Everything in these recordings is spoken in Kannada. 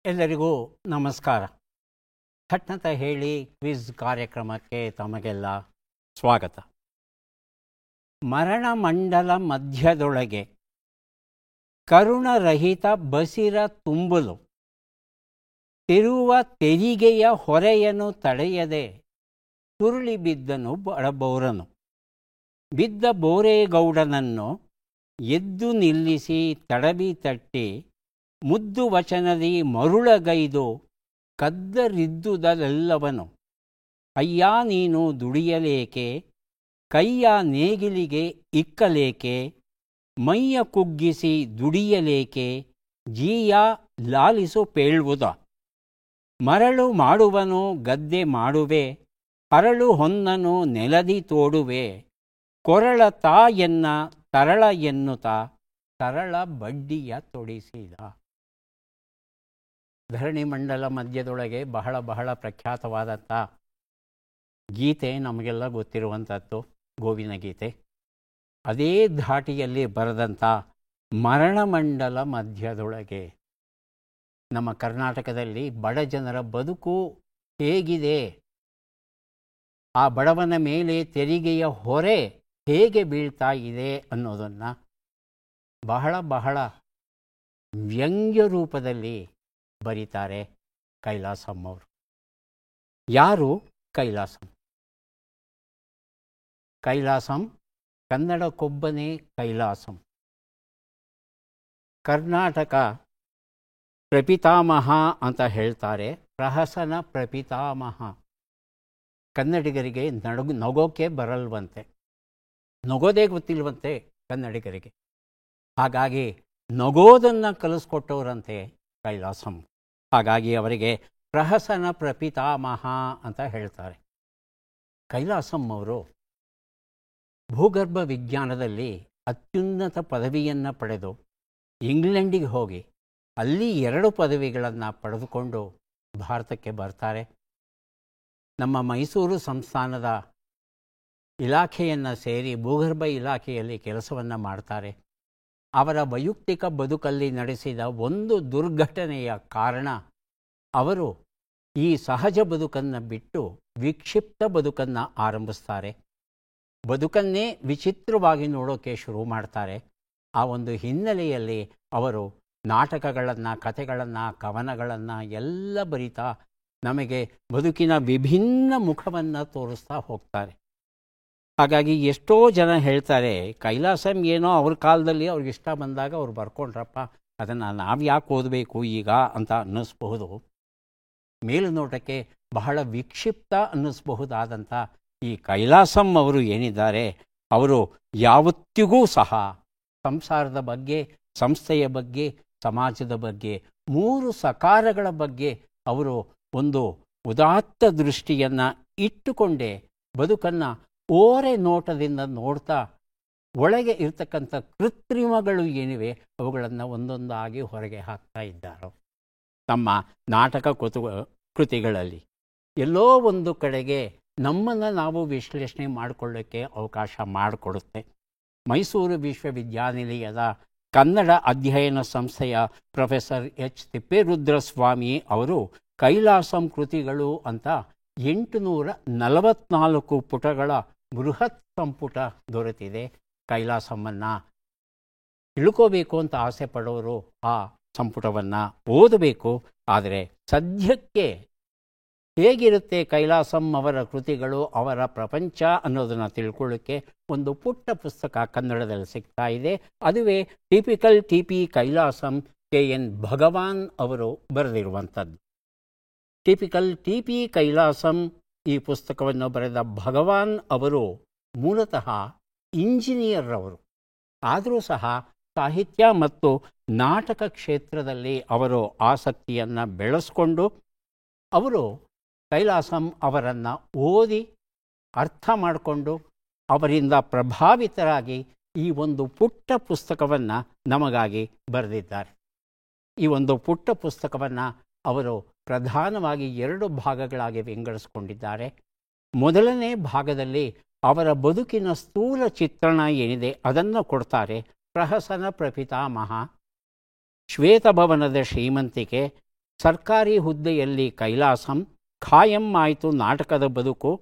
ಎಲ್ಲರಿಗೂ ನಮಸ್ಕಾರ. ಥಟ್ನತ ಹೇಳಿ ಕ್ವಿಜ್ ಕಾರ್ಯಕ್ರಮಕ್ಕೆ ತಮಗೆಲ್ಲ ಸ್ವಾಗತ. ಮರಣಮಂಡಲ ಮಧ್ಯದೊಳಗೆ ಕರುಣರಹಿತ ಬಸಿರ ತುಂಬಲು ತಿರುವ ತೆರಿಗೆಯ ಹೊರೆಯನ್ನು ತಡೆಯದೆ ತುರುಳಿ ಬಿದ್ದನು ಬಡಬೌರನು. ಬಿದ್ದ ಬೋರೇಗೌಡನನ್ನು ಎದ್ದು ನಿಲ್ಲಿಸಿ ತಡಬಿ ತಟ್ಟಿ ಮುದ್ದು ವಚನದಿ ಮರುಳಗೈದು ಕದ್ದರಿದ್ದುದೆಲ್ಲವನು. ಅಯ್ಯ ನೀನು ದುಡಿಯಲೇಕೆ, ಕೈಯ ನೇಗಿಲಿಗೆ ಇಕ್ಕಲೇಕೆ, ಮೈಯ ಕುಗ್ಗಿಸಿ ದುಡಿಯಲೇಕೆ, ಜೀಯ ಲಾಲಿಸು ಪೇಳುವುದ. ಮರಳು ಮಾಡುವನು ಗದ್ದೆ ಮಾಡುವೆ, ಹರಳು ಹೊನ್ನನು ನೆಲದಿ ತೋಡುವೆ, ಕೊರಳ ತಾಯನ್ನ ತರಳ ಎನ್ನುತ್ತ ತರಳ ಬಡ್ಡಿಯ ತೊಡಿಸಿದ. ಧರಣಿ ಮಂಡಲ ಮಧ್ಯದೊಳಗೆ ಬಹಳ ಪ್ರಖ್ಯಾತವಾದಂಥ ಗೀತೆ ನಮಗೆಲ್ಲ ಗೊತ್ತಿರುವಂಥದ್ದು ಗೋವಿನ ಗೀತೆ. ಅದೇ ಧಾಟಿಯಲ್ಲಿ ಬರೆದಂಥ ಮರಣಮಂಡಲ ಮಧ್ಯದೊಳಗೆ ನಮ್ಮ ಕರ್ನಾಟಕದಲ್ಲಿ ಬಡ ಜನರ ಬದುಕು ಹೇಗಿದೆ, ಆ ಬಡವನ ಮೇಲೆ ತೆರಿಗೆಯ ಹೊರೆ ಹೇಗೆ ಬೀಳ್ತಾ ಇದೆ ಅನ್ನೋದನ್ನು ಬಹಳ ವ್ಯಂಗ್ಯ ರೂಪದಲ್ಲಿ ಬರೀತಾರೆ ಕೈಲಾಸಂ ಅವರು. ಯಾರು ಕೈಲಾಸಂ? ಕೈಲಾಸಂ ಕನ್ನಡಕ್ಕೊಬ್ಬನೇ ಕೈಲಾಸಂ. ಕರ್ನಾಟಕ ಪ್ರಪಿತಾಮಹ ಅಂತ ಹೇಳ್ತಾರೆ, ಪ್ರಹಸನ ಪ್ರಪಿತಾಮಹ. ಕನ್ನಡಿಗರಿಗೆ ನಗೋಕೆ ಬರಲ್ವಂತೆ, ನಗೋದೇ ಗೊತ್ತಿಲ್ವಂತೆ ಕನ್ನಡಿಗರಿಗೆ. ಹಾಗಾಗಿ ನಗೋದನ್ನು ಕಲಿಸ್ಕೊಟ್ಟವರಂತೆ ಕೈಲಾಸಂ. ಹಾಗಾಗಿ ಅವರಿಗೆ ಪ್ರಹಸನ ಪ್ರಪಿತಾಮಹ ಅಂತ ಹೇಳ್ತಾರೆ. ಕೈಲಾಸಂ ಅವರು ಭೂಗರ್ಭ ವಿಜ್ಞಾನದಲ್ಲಿ ಅತ್ಯುನ್ನತ ಪದವಿಯನ್ನು ಪಡೆದು ಇಂಗ್ಲೆಂಡಿಗೆ ಹೋಗಿ ಅಲ್ಲಿ 2 ಪದವಿಗಳನ್ನು ಪಡೆದುಕೊಂಡು ಭಾರತಕ್ಕೆ ಬರ್ತಾರೆ. ನಮ್ಮ ಮೈಸೂರು ಸಂಸ್ಥಾನದ ಇಲಾಖೆಯನ್ನು ಸೇರಿ ಭೂಗರ್ಭ ಇಲಾಖೆಯಲ್ಲಿ ಕೆಲಸವನ್ನು ಮಾಡ್ತಾರೆ. ಅವರ ವೈಯಕ್ತಿಕ ಬದುಕಲ್ಲಿ ನಡೆಸಿದ ಒಂದು ದುರ್ಘಟನೆಯ ಕಾರಣ ಅವರು ಈ ಸಹಜ ಬದುಕನ್ನು ಬಿಟ್ಟು ವಿಕ್ಷಿಪ್ತ ಬದುಕನ್ನು ಆರಂಭಿಸ್ತಾರೆ. ಬದುಕನ್ನೇ ವಿಚಿತ್ರವಾಗಿ ನೋಡೋಕ್ಕೆ ಶುರು ಮಾಡ್ತಾರೆ. ಆ ಒಂದು ಹಿನ್ನೆಲೆಯಲ್ಲಿ ಅವರು ನಾಟಕಗಳನ್ನು, ಕಥೆಗಳನ್ನು, ಕವನಗಳನ್ನು ಎಲ್ಲ ಬರಿತಾ ನಮಗೆ ಬದುಕಿನ ವಿಭಿನ್ನ ಮುಖವನ್ನು ತೋರಿಸ್ತಾ ಹೋಗ್ತಾರೆ. ಹಾಗಾಗಿ ಎಷ್ಟೋ ಜನ ಹೇಳ್ತಾರೆ, ಕೈಲಾಸಂ ಏನೋ ಅವ್ರ ಕಾಲದಲ್ಲಿ ಅವ್ರಿಗೆ ಇಷ್ಟ ಬಂದಾಗ ಅವ್ರು ಬರ್ಕೊಂಡ್ರಪ್ಪ, ಅದನ್ನು ನಾವು ಯಾಕೆ ಓದಬೇಕು ಈಗ ಅಂತ ಅನ್ನಿಸ್ಬಹುದು. ಮೇಲುನೋಟಕ್ಕೆ ಬಹಳ ವಿಕ್ಷಿಪ್ತ ಅನ್ನಿಸ್ಬಹುದಾದಂಥ ಈ ಕೈಲಾಸಂ ಅವರು ಏನಿದ್ದಾರೆ, ಅವರು ಯಾವತ್ತಿಗೂ ಸಹ ಸಂಸಾರದ ಬಗ್ಗೆ, ಸಂಸ್ಥೆಯ ಬಗ್ಗೆ, ಸಮಾಜದ ಬಗ್ಗೆ 3 ಸಕಾರಗಳ ಬಗ್ಗೆ ಅವರು ಒಂದು ಉದಾತ್ತ ದೃಷ್ಟಿಯನ್ನು ಇಟ್ಟುಕೊಂಡೇ ಬದುಕನ್ನು ಓರೆ ನೋಟದಿಂದ ನೋಡ್ತಾ ಒಳಗೆ ಇರ್ತಕ್ಕಂಥ ಕೃತ್ರಿಮಗಳು ಏನಿವೆ ಅವುಗಳನ್ನು ಒಂದೊಂದಾಗಿ ಹೊರಗೆ ಹಾಕ್ತಾ ಇದ್ದಾರೆ ತಮ್ಮ ನಾಟಕ ಕೃತಿಗಳಲ್ಲಿ. ಎಲ್ಲೋ ಒಂದು ಕಡೆಗೆ ನಮ್ಮನ್ನು ನಾವು ವಿಶ್ಲೇಷಣೆ ಮಾಡಿಕೊಳ್ಳೋಕ್ಕೆ ಅವಕಾಶ ಮಾಡಿಕೊಡುತ್ತೆ. ಮೈಸೂರು ವಿಶ್ವವಿದ್ಯಾನಿಲಯದ ಕನ್ನಡ ಅಧ್ಯಯನ ಸಂಸ್ಥೆಯ ಪ್ರೊಫೆಸರ್ ಎಚ್ ತಿಪ್ಪೇರುದ್ರಸ್ವಾಮಿ ಅವರು ಕೈಲಾಸಂ ಕೃತಿಗಳು ಅಂತ 844 ಪುಟಗಳ ಬೃಹತ್ ಸಂಪುಟ ದೊರೆತಿದೆ. ಕೈಲಾಸಮ್ಮನ್ನು ತಿಳ್ಕೋಬೇಕು ಅಂತ ಆಸೆ ಪಡೋರು ಆ ಸಂಪುಟವನ್ನು ಓದಬೇಕು. ಆದರೆ ಸದ್ಯಕ್ಕೆ ಹೇಗಿರುತ್ತೆ ಕೈಲಾಸಂ ಅವರ ಕೃತಿಗಳು, ಅವರ ಪ್ರಪಂಚ ಅನ್ನೋದನ್ನು ತಿಳ್ಕೊಳ್ಳೋಕ್ಕೆ ಒಂದು ಪುಟ್ಟ ಪುಸ್ತಕ ಕನ್ನಡದಲ್ಲಿ ಸಿಗ್ತಾ ಇದೆ. ಅದುವೇ ಟಿಪಿಕಲ್ ಟಿ.ಪಿ. ಕೈಲಾಸಂ, KN ಭಗವಾನ್ ಅವರು ಬರೆದಿರುವಂಥದ್ದು. ಟಿಪಿಕಲ್ ಟಿ.ಪಿ. ಕೈಲಾಸಂ ಈ ಪುಸ್ತಕವನ್ನು ಬರೆದ ಭಗವಾನ್ ಅವರು ಮೂಲತಃ ಇಂಜಿನಿಯರ್ ಅವರು. ಆದರೂ ಸಹ ಸಾಹಿತ್ಯ ಮತ್ತು ನಾಟಕ ಕ್ಷೇತ್ರದಲ್ಲಿ ಅವರು ಆಸಕ್ತಿಯನ್ನು ಬೆಳೆಸ್ಕೊಂಡು ಅವರು ಕೈಲಾಸಂ ಅವರನ್ನು ಓದಿ ಅರ್ಥ ಮಾಡಿಕೊಂಡು ಅವರಿಂದ ಪ್ರಭಾವಿತರಾಗಿ ಈ ಒಂದು ಪುಟ್ಟ ಪುಸ್ತಕವನ್ನು ನಮಗಾಗಿ ಬರೆದಿದ್ದಾರೆ. ಈ ಒಂದು ಪುಟ್ಟ ಪುಸ್ತಕವನ್ನು ಅವರು ಪ್ರಧಾನವಾಗಿ 2 ಭಾಗಗಳಾಗಿ ವಿಂಗಡಿಸಿಕೊಂಡಿದ್ದಾರೆ. ಮೊದಲನೇ ಭಾಗದಲ್ಲಿ ಅವರ ಬದುಕಿನ ಸ್ಥೂಲ ಚಿತ್ರಣ ಏನಿದೆ ಅದನ್ನು ಕೊಡ್ತಾರೆ. ಪ್ರಹಸನ ಪ್ರಪಿತಾಮಹ, ಶ್ವೇತಭವನದ ಶ್ರೀಮಂತಿಕೆ, ಸರ್ಕಾರಿ ಹುದ್ದೆಯಲ್ಲಿ ಕೈಲಾಸಂ, ಖಾಯಂ ಆಯಿತು ನಾಟಕದ ಬದುಕು,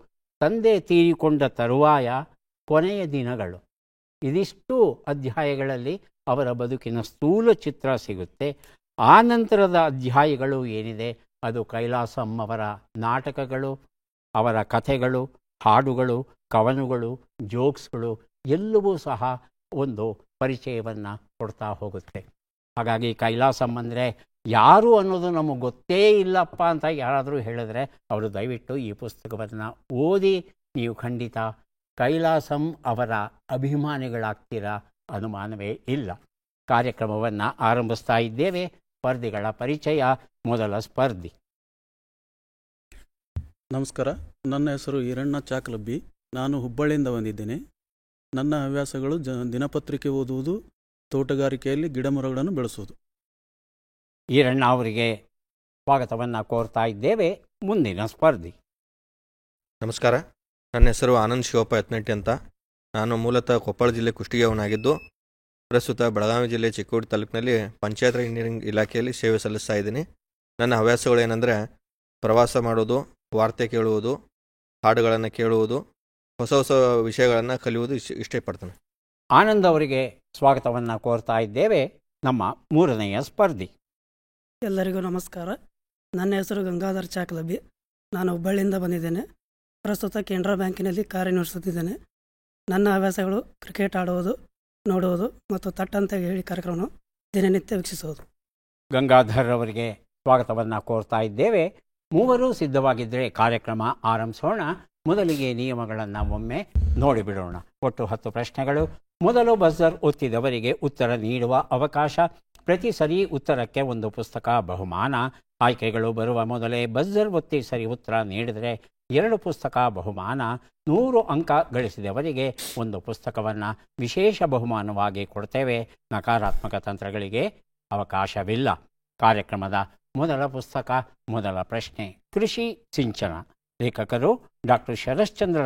ತಂದೆ ತೀರಿಕೊಂಡ ತರುವಾಯ, ಕೊನೆಯ ದಿನಗಳು. ಇದಿಷ್ಟು ಅಧ್ಯಾಯಗಳಲ್ಲಿ ಅವರ ಬದುಕಿನ ಸ್ಥೂಲ ಚಿತ್ರ ಸಿಗುತ್ತೆ. ಆ ನಂತರದ ಅಧ್ಯಾಯಗಳು ಏನಿದೆ ಅದು ಕೈಲಾಸಂ ಅವರ ನಾಟಕಗಳು, ಅವರ ಕಥೆಗಳು, ಹಾಡುಗಳು, ಕವನಗಳು, ಜೋಕ್ಸ್ಗಳು ಎಲ್ಲವೂ ಸಹ ಒಂದು ಪರಿಚಯವನ್ನು ಕೊಡ್ತಾ ಹೋಗುತ್ತೆ. ಹಾಗಾಗಿ ಕೈಲಾಸಂ ಅಂದರೆ ಯಾರು ಅನ್ನೋದು ನಮಗೆ ಗೊತ್ತೇ ಇಲ್ಲಪ್ಪ ಅಂತ ಯಾರಾದರೂ ಹೇಳಿದ್ರೆ ಅವರು ದಯವಿಟ್ಟು ಈ ಪುಸ್ತಕವನ್ನು ಓದಿ. ನೀವು ಖಂಡಿತ ಕೈಲಾಸಂ ಅವರ ಅಭಿಮಾನಿಗಳಾಗ್ತೀರಾ, ಅನುಮಾನವೇ ಇಲ್ಲ. ಕಾರ್ಯಕ್ರಮವನ್ನು ಆರಂಭಿಸ್ತಾ ಇದ್ದೇವೆ. ಸ್ಪರ್ಧಿಗಳ ಪರಿಚಯ. ಮೊದಲ ಸ್ಪರ್ಧಿ. ನಮಸ್ಕಾರ, ನನ್ನ ಹೆಸರು ಈರಣ್ಣ ಚಾಕ್ಲಬ್ಬಿ. ನಾನು ಹುಬ್ಬಳ್ಳಿಯಿಂದ ಬಂದಿದ್ದೇನೆ. ನನ್ನ ಹವ್ಯಾಸಗಳು ದಿನಪತ್ರಿಕೆ ಓದುವುದು, ತೋಟಗಾರಿಕೆಯಲ್ಲಿ ಗಿಡಮರಗಳನ್ನು ಬೆಳೆಸುವುದು. ಈರಣ್ಣ ಅವರಿಗೆ ಸ್ವಾಗತವನ್ನು ಕೋರ್ತಾ ಇದ್ದೇವೆ. ಮುಂದಿನ ಸ್ಪರ್ಧಿ. ನಮಸ್ಕಾರ, ನನ್ನ ಹೆಸರು ಆನಂದ್ ಶಿವಪ್ಪ ಯತ್ನಟ್ಟಿ ಅಂತ. ನಾನು ಮೂಲತಃ ಕೊಪ್ಪಳ ಜಿಲ್ಲೆ ಕುಷ್ಟಗಿಯವನಾಗಿದ್ದು ಪ್ರಸ್ತುತ ಬೆಳಗಾವಿ ಜಿಲ್ಲೆ ಚಿಕ್ಕೋಡಿ ತಾಲೂಕಿನಲ್ಲಿ ಪಂಚಾಯತ್ ಇಂಜಿನಿಯರಿಂಗ್ ಇಲಾಖೆಯಲ್ಲಿ ಸೇವೆ ಸಲ್ಲಿಸ್ತಾ ಇದ್ದೀನಿ. ನನ್ನ ಹವ್ಯಾಸಗಳು ಏನಂದರೆ ಪ್ರವಾಸ ಮಾಡೋದು, ವಾರ್ತೆ ಕೇಳುವುದು, ಹಾಡುಗಳನ್ನು ಕೇಳುವುದು, ಹೊಸ ಹೊಸ ವಿಷಯಗಳನ್ನು ಕಲಿಯುವುದು ಇಷ್ಟಪಡ್ತೇನೆ. ಆನಂದ್ ಅವರಿಗೆ ಸ್ವಾಗತವನ್ನು ಕೋರ್ತಾ ಇದ್ದೇವೆ. ನಮ್ಮ ಮೂರನೆಯ ಸ್ಪರ್ಧಿ. ಎಲ್ಲರಿಗೂ ನಮಸ್ಕಾರ. ನನ್ನ ಹೆಸರು ಗಂಗಾಧರ್ ಚಾಕ್ಲಬ್ಬಿ. ನಾನು ಹುಬ್ಬಳ್ಳಿಯಿಂದ ಬಂದಿದ್ದೇನೆ. ಪ್ರಸ್ತುತ ಕೆನರಾ ಬ್ಯಾಂಕಿನಲ್ಲಿ ಕಾರ್ಯನಿರ್ವಹಿಸುತ್ತಿದ್ದೇನೆ. ನನ್ನ ಹವ್ಯಾಸಗಳು ಕ್ರಿಕೆಟ್ ಆಡುವುದು, ನೋಡುವುದು ಮತ್ತು ತಟ್ಟಂತ ಹೇಳಿ ಕಾರ್ಯಕ್ರಮವನ್ನು ದಿನನಿತ್ಯ ವೀಕ್ಷಿಸುವುದು. ಗಂಗಾಧರ್ ಅವರಿಗೆ ಸ್ವಾಗತವನ್ನು ಕೋರ್ತಾ ಇದ್ದೇವೆ. ಮೂವರು ಸಿದ್ಧವಾಗಿದ್ದರೆ ಕಾರ್ಯಕ್ರಮ ಆರಂಭಿಸೋಣ. ಮೊದಲಿಗೆ ನಿಯಮಗಳನ್ನು ಒಮ್ಮೆ ನೋಡಿಬಿಡೋಣ. ಒಟ್ಟು 10 ಪ್ರಶ್ನೆಗಳು. ಮೊದಲು ಬಜರ್ ಒತ್ತಿದವರಿಗೆ ಉತ್ತರ ನೀಡುವ ಅವಕಾಶ. ಪ್ರತಿ ಸರಿ ಉತ್ತರಕ್ಕೆ ಒಂದು ಪುಸ್ತಕ ಬಹುಮಾನ. ಆಯ್ಕೆಗಳು ಬರುವ ಮೊದಲೇ ಬಜರ್ ಒತ್ತಿ ಸರಿ ಉತ್ತರ ನೀಡಿದರೆ 2 ಪುಸ್ತಕ ಬಹುಮಾನ. 100 ಅಂಕ ಗಳಿಸಿದವರಿಗೆ ಒಂದು ಪುಸ್ತಕವನ್ನು ವಿಶೇಷ ಬಹುಮಾನವಾಗಿ ಕೊಡ್ತೇವೆ. ನಕಾರಾತ್ಮಕ ತಂತ್ರಗಳಿಗೆ ಅವಕಾಶವಿಲ್ಲ. ಕಾರ್ಯಕ್ರಮದ ಮೊದಲ ಪುಸ್ತಕ, ಮೊದಲ ಪ್ರಶ್ನೆ, ಕೃಷಿ ಸಿಂಚನ. ಲೇಖಕರು ಡಾಕ್ಟರ್ ಶರಶ್ಚಂದ್ರ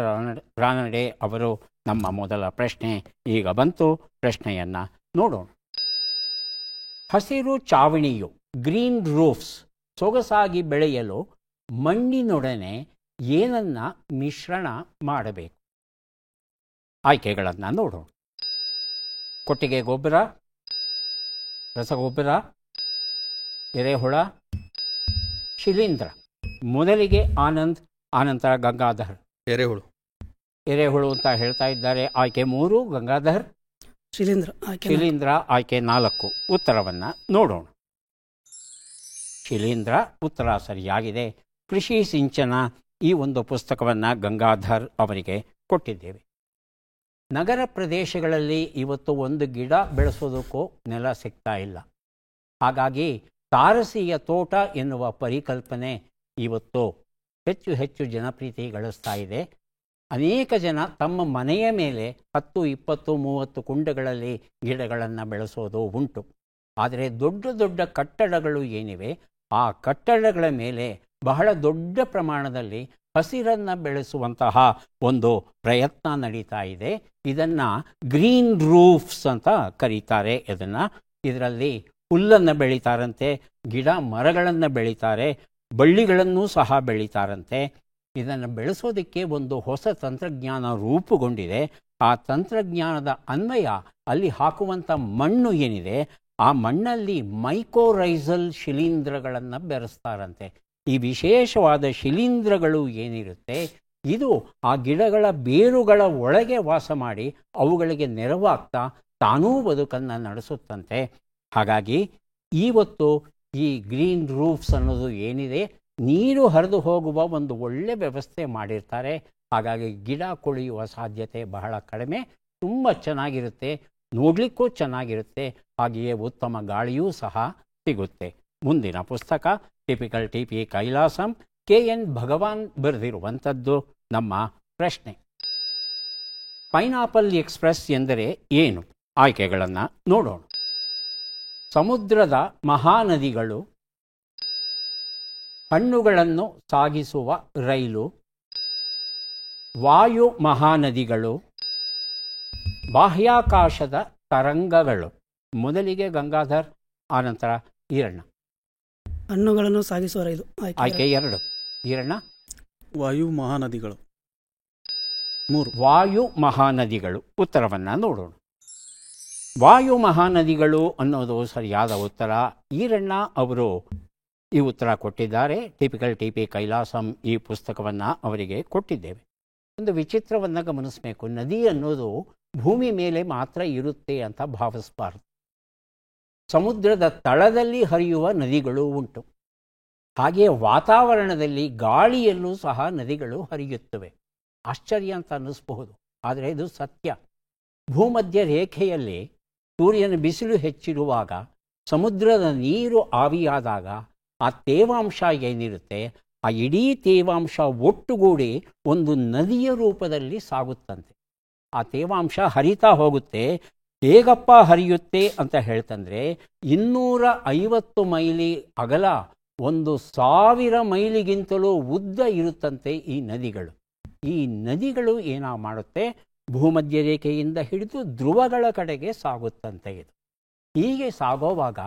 ರಾನಡೆ ಅವರು. ನಮ್ಮ ಮೊದಲ ಪ್ರಶ್ನೆ ಈಗ ಬಂತು. ಪ್ರಶ್ನೆಯನ್ನು ನೋಡೋಣ. ಹಸಿರು ಚಾವಣಿಯು, ಗ್ರೀನ್ ರೂಫ್ಸ್, ಸೊಗಸಾಗಿ ಬೆಳೆಯಲು ಮಣ್ಣಿನೊಡನೆ ಏನನ್ನ ಮಿಶ್ರಣ ಮಾಡಬೇಕು? ಆಯ್ಕೆಗಳನ್ನು ನೋಡೋಣ. ಕೊಟ್ಟಿಗೆ ಗೊಬ್ಬರ, ರಸಗೊಬ್ಬರ, ಎರೆಹುಳ, ಶಿಲೀಂಧ್ರ. ಮೊದಲಿಗೆ ಆನಂದ್, ಆನಂತರ ಗಂಗಾಧರ್. ಎರೆಹುಳು ಅಂತ ಹೇಳ್ತಾ ಇದ್ದಾರೆ. ಆಯ್ಕೆ 3 ಗಂಗಾಧರ್. ಶಿಲೀಂಧ್ರ ಆಯ್ಕೆ 4. ಉತ್ತರವನ್ನು ನೋಡೋಣ. ಶಿಲೀಂಧ್ರ ಉತ್ತರ ಸರಿಯಾಗಿದೆ. ಕೃಷಿ ಸಿಂಚನ ಈ ಒಂದು ಪುಸ್ತಕವನ್ನು ಗಂಗಾಧರ್ ಅವರಿಗೆ ಕೊಟ್ಟಿದ್ದೇವೆ. ನಗರ ಪ್ರದೇಶಗಳಲ್ಲಿ ಇವತ್ತು ಒಂದು ಗಿಡ ಬೆಳೆಸೋದಕ್ಕೂ ನೆಲ ಸಿಗ್ತಾ ಇಲ್ಲ. ಹಾಗಾಗಿ ತಾರಸಿಯ ತೋಟ ಎನ್ನುವ ಪರಿಕಲ್ಪನೆ ಇವತ್ತು ಹೆಚ್ಚು ಹೆಚ್ಚು ಜನಪ್ರಿಯತೆ ಗಳಿಸ್ತಾ ಇದೆ. ಅನೇಕ ಜನ ತಮ್ಮ ಮನೆಯ ಮೇಲೆ 10, 20, 30 ಕುಂಡಗಳಲ್ಲಿ ಗಿಡಗಳನ್ನು ಬೆಳೆಸೋದು ಉಂಟು. ಆದರೆ ದೊಡ್ಡ ದೊಡ್ಡ ಕಟ್ಟಡಗಳು ಏನಿವೆ ಆ ಕಟ್ಟಡಗಳ ಮೇಲೆ ಬಹಳ ದೊಡ್ಡ ಪ್ರಮಾಣದಲ್ಲಿ ಹಸಿರನ್ನು ಬೆಳೆಸುವಂತಹ ಒಂದು ಪ್ರಯತ್ನ ನಡೀತಾ ಇದೆ. ಇದನ್ನು ಗ್ರೀನ್ ರೂಫ್ಸ್ ಅಂತ ಕರೀತಾರೆ. ಇದರಲ್ಲಿ ಹುಲ್ಲನ್ನು ಬೆಳೀತಾರಂತೆ, ಗಿಡ ಮರಗಳನ್ನು ಬೆಳೀತಾರೆ, ಬಳ್ಳಿಗಳನ್ನೂ ಸಹ ಬೆಳೀತಾರಂತೆ. ಇದನ್ನು ಬೆಳೆಸೋದಕ್ಕೆ ಒಂದು ಹೊಸ ತಂತ್ರಜ್ಞಾನ ರೂಪುಗೊಂಡಿದೆ. ಆ ತಂತ್ರಜ್ಞಾನದ ಅನ್ವಯ ಅಲ್ಲಿ ಹಾಕುವಂಥ ಮಣ್ಣು ಏನಿದೆ ಆ ಮಣ್ಣಲ್ಲಿ ಮೈಕೋರೈಸಲ್ ಶಿಲೀಂಧ್ರಗಳನ್ನು ಬೆರೆಸ್ತಾರಂತೆ. ಈ ವಿಶೇಷವಾದ ಶಿಲೀಂಧ್ರಗಳು ಏನಿರುತ್ತೆ ಇದು ಆ ಗಿಡಗಳ ಬೇರುಗಳ ಒಳಗೆ ವಾಸ ಮಾಡಿ ಅವುಗಳಿಗೆ ನೆರವಾಗ್ತಾ ತಾನೂ ಬದುಕನ್ನು ನಡೆಸುತ್ತಂತೆ. ಹಾಗಾಗಿ ಇವತ್ತು ಈ ಗ್ರೀನ್ ರೂಫ್ಸ್ ಅನ್ನೋದು ಏನಿದೆ ನೀರು ಹರಿದು ಹೋಗುವ ಒಂದು ಒಳ್ಳೆ ವ್ಯವಸ್ಥೆ ಮಾಡಿರ್ತಾರೆ. ಹಾಗಾಗಿ ಗಿಡ ಕೊಳೆಯುವ ಸಾಧ್ಯತೆ ಬಹಳ ಕಡಿಮೆ. ತುಂಬ ಚೆನ್ನಾಗಿರುತ್ತೆ, ನೋಡಲಿಕ್ಕೂ ಚೆನ್ನಾಗಿರುತ್ತೆ, ಹಾಗೆಯೇ ಉತ್ತಮ ಗಾಳಿಯೂ ಸಹ ಸಿಗುತ್ತೆ. ಮುಂದಿನ ಪುಸ್ತಕ ಟಿಪಿಕಲ್ ಟಿಪಿ ಕೈಲಾಸಂ, KN ಭಗವಾನ್ ಬರೆದಿರುವಂಥದ್ದು. ನಮ್ಮ ಪ್ರಶ್ನೆ, ಪೈನಾಪಲ್ ಎಕ್ಸ್ಪ್ರೆಸ್ ಎಂದರೆ ಏನು? ಆಯ್ಕೆಗಳನ್ನು ನೋಡೋಣ. ಸಮುದ್ರದ ಮಹಾನದಿಗಳು, ಹಣ್ಣುಗಳನ್ನು ಸಾಗಿಸುವ ರೈಲು, ವಾಯು ಮಹಾನದಿಗಳು, ಬಾಹ್ಯಾಕಾಶದ ತರಂಗಗಳು. ಮೊದಲಿಗೆ ಗಂಗಾಧರ್, ಆನಂತರ ಈರಣ್ಣ. ಹಣ್ಣುಗಳನ್ನು ಸಾಗಿಸುವ ರೈಲು. ಆಯ್ಕೆ 2. ಈರಣ್ಣ. ವಾಯು ಮಹಾನದಿಗಳು. 3. ವಾಯು ಮಹಾನದಿಗಳು. ಉತ್ತರವನ್ನು ನೋಡೋಣ. ವಾಯು ಮಹಾನದಿಗಳು ಅನ್ನೋದು ಸರಿಯಾದ ಉತ್ತರ. ಈರಣ್ಣ ಅವರು ಈ ಉತ್ತರ ಕೊಟ್ಟಿದ್ದಾರೆ. ಟಿಪಿಕಲ್ ಟಿಪಿ ಕೈಲಾಸಂ ಈ ಪುಸ್ತಕವನ್ನು ಅವರಿಗೆ ಕೊಟ್ಟಿದ್ದೇವೆ. ಒಂದು ವಿಚಿತ್ರವನ್ನು ಗಮನಿಸಬೇಕು. ನದಿ ಅನ್ನೋದು ಭೂಮಿ ಮೇಲೆ ಮಾತ್ರ ಇರುತ್ತೆ ಅಂತ ಭಾವಿಸಬಾರದು. ಸಮುದ್ರದ ತಳದಲ್ಲಿ ಹರಿಯುವ ನದಿಗಳು ಉಂಟು. ಹಾಗೆಯೇ ವಾತಾವರಣದಲ್ಲಿ ಗಾಳಿಯಲ್ಲೂ ಸಹ ನದಿಗಳು ಹರಿಯುತ್ತವೆ. ಆಶ್ಚರ್ಯ ಅಂತ ಅನ್ನಿಸಬಹುದು, ಆದರೆ ಇದು ಸತ್ಯ. ಭೂಮಧ್ಯ ರೇಖೆಯಲ್ಲಿ ಸೂರ್ಯನ ಬಿಸಿಲು ಹೆಚ್ಚಿರುವಾಗ ಸಮುದ್ರದ ನೀರು ಆವಿಯಾದಾಗ ಆ ತೇವಾಂಶ ಏನಿರುತ್ತೆ, ಆ ಇಡೀ ತೇವಾಂಶ ಒಟ್ಟುಗೂಡಿ ಒಂದು ನದಿಯ ರೂಪದಲ್ಲಿ ಸಾಗುತ್ತಂತೆ. ಆ ತೇವಾಂಶ ಹರಿತಾ ಹೋಗುತ್ತೆ. ಹೇಗಪ್ಪ ಹರಿಯುತ್ತೆ ಅಂತ ಹೇಳ್ತಂದ್ರೆ 250 ಮೈಲಿ ಅಗಲ, 1000 ಮೈಲಿಗಿಂತಲೂ ಉದ್ದ ಇರುತ್ತಂತೆ ಈ ನದಿಗಳು. ಈ ನದಿಗಳು ಮಾಡುತ್ತೆ, ಭೂಮಧ್ಯ ರೇಖೆಯಿಂದ ಹಿಡಿದು ಧ್ರುವಗಳ ಕಡೆಗೆ ಸಾಗುತ್ತಂತೆ. ಇದು ಹೀಗೆ ಸಾಗೋವಾಗ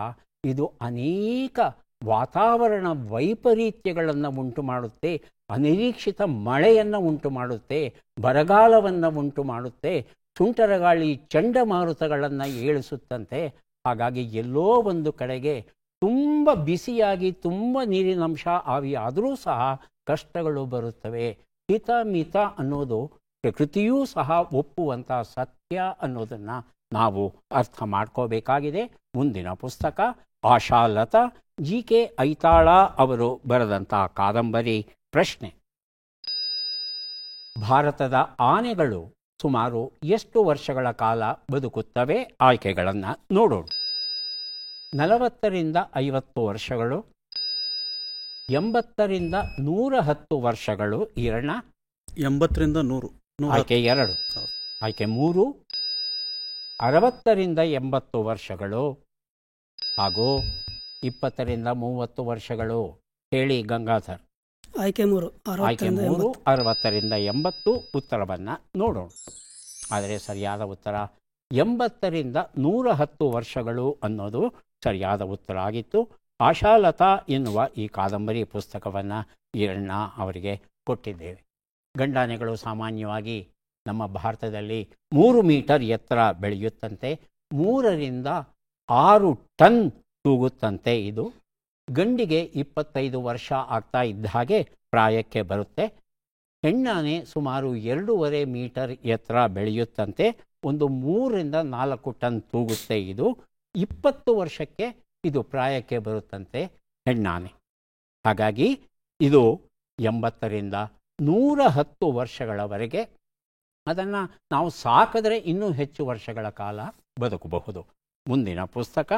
ಇದು ಅನೇಕ ವಾತಾವರಣ ವೈಪರೀತ್ಯಗಳನ್ನು ಉಂಟು ಮಾಡುತ್ತೆ. ಅನಿರೀಕ್ಷಿತ ಮಳೆಯನ್ನು ಉಂಟು ಮಾಡುತ್ತೆ, ಬರಗಾಲವನ್ನು ಉಂಟು ಮಾಡುತ್ತೆ, ಸುಂಟರಗಾಳಿ ಚಂಡಮಾರುತಗಳನ್ನು ಏಳಿಸುತ್ತಂತೆ. ಹಾಗಾಗಿ ಎಲ್ಲೋ ಒಂದು ಕಡೆಗೆ ತುಂಬ ಬಿಸಿಯಾಗಿ ತುಂಬ ನೀರಿನಂಶ ಆವಿಯಾದರೂ ಸಹ ಕಷ್ಟಗಳು ಬರುತ್ತವೆ. ಹಿತ ಮಿತ ಅನ್ನೋದು ಪ್ರಕೃತಿಯೂ ಸಹ ಒಪ್ಪುವಂಥ ಸತ್ಯ ಅನ್ನೋದನ್ನು ನಾವು ಅರ್ಥ ಮಾಡ್ಕೋಬೇಕಾಗಿದೆ. ಮುಂದಿನ ಪುಸ್ತಕ ಆಶಾಲತಾ ಜಿ.ಕೆ. ಐತಾಳ ಅವರು ಬರೆದಂಥ ಕಾದಂಬರಿ ಪ್ರಶ್ನೆ. ಭಾರತದ ಆನೆಗಳು ಸುಮಾರು ಎಷ್ಟು ವರ್ಷಗಳ ಕಾಲ ಬದುಕುತ್ತವೆ? ಆಯ್ಕೆಗಳನ್ನು ನೋಡೋಣ. 40 ರಿಂದ 50 ವರ್ಷಗಳು, 80 ರಿಂದ 110 ವರ್ಷಗಳು. ಈರಣ್ಣ. 80 ರಿಂದ 100. ಆಯ್ಕೆ 2. ಆಯ್ಕೆ 3 60 ರಿಂದ 80 ವರ್ಷಗಳು ಹಾಗೂ 20 ರಿಂದ 30 ವರ್ಷಗಳು. ಹೇಳಿ ಗಂಗಾಧರ್. ಆಯ್ಕೆ 3 ಆಯ್ಕೆ 3 60 ರಿಂದ 80. ಉತ್ತರವನ್ನು ನೋಡೋಣ. ಆದರೆ ಸರಿಯಾದ ಉತ್ತರ 80 ರಿಂದ 110 ವರ್ಷಗಳು ಅನ್ನೋದು ಸರಿಯಾದ ಉತ್ತರ ಆಗಿತ್ತು. ಆಶಾಲತಾ ಎನ್ನುವ ಈ ಕಾದಂಬರಿ ಪುಸ್ತಕವನ್ನು ಈರಣ್ಣ ಅವರಿಗೆ ಕೊಟ್ಟಿದ್ದೇವೆ. ಗಂಡಾನೆಗಳು ಸಾಮಾನ್ಯವಾಗಿ ನಮ್ಮ ಭಾರತದಲ್ಲಿ 3 ಮೀಟರ್ ಎತ್ತರ ಬೆಳೆಯುತ್ತಂತೆ, 3 ರಿಂದ 6 ಟನ್ ತೂಗುತ್ತಂತೆ. ಇದು ಗಂಡಿಗೆ 25 ವರ್ಷ ಆಗ್ತಾ ಇದ್ದ ಹಾಗೆ ಪ್ರಾಯಕ್ಕೆ ಬರುತ್ತೆ. ಹೆಣ್ಣಾನೆ ಸುಮಾರು 2.5 ಮೀಟರ್ ಎತ್ತರ ಬೆಳೆಯುತ್ತಂತೆ, ಒಂದು 3 ರಿಂದ 4 ಟನ್ ತೂಗುತ್ತೆ. ಇದು 20 ವರ್ಷಕ್ಕೆ ಇದು ಪ್ರಾಯಕ್ಕೆ ಬರುತ್ತಂತೆ ಹೆಣ್ಣಾನೆ. ಹಾಗಾಗಿ ಇದು 80 ರಿಂದ 110 ವರ್ಷಗಳವರೆಗೆ. ಅದನ್ನು ನಾವು ಸಾಕಿದ್ರೆ ಇನ್ನೂ ಹೆಚ್ಚು ವರ್ಷಗಳ ಕಾಲ ಬದುಕಬಹುದು. ಮುಂದಿನ ಪುಸ್ತಕ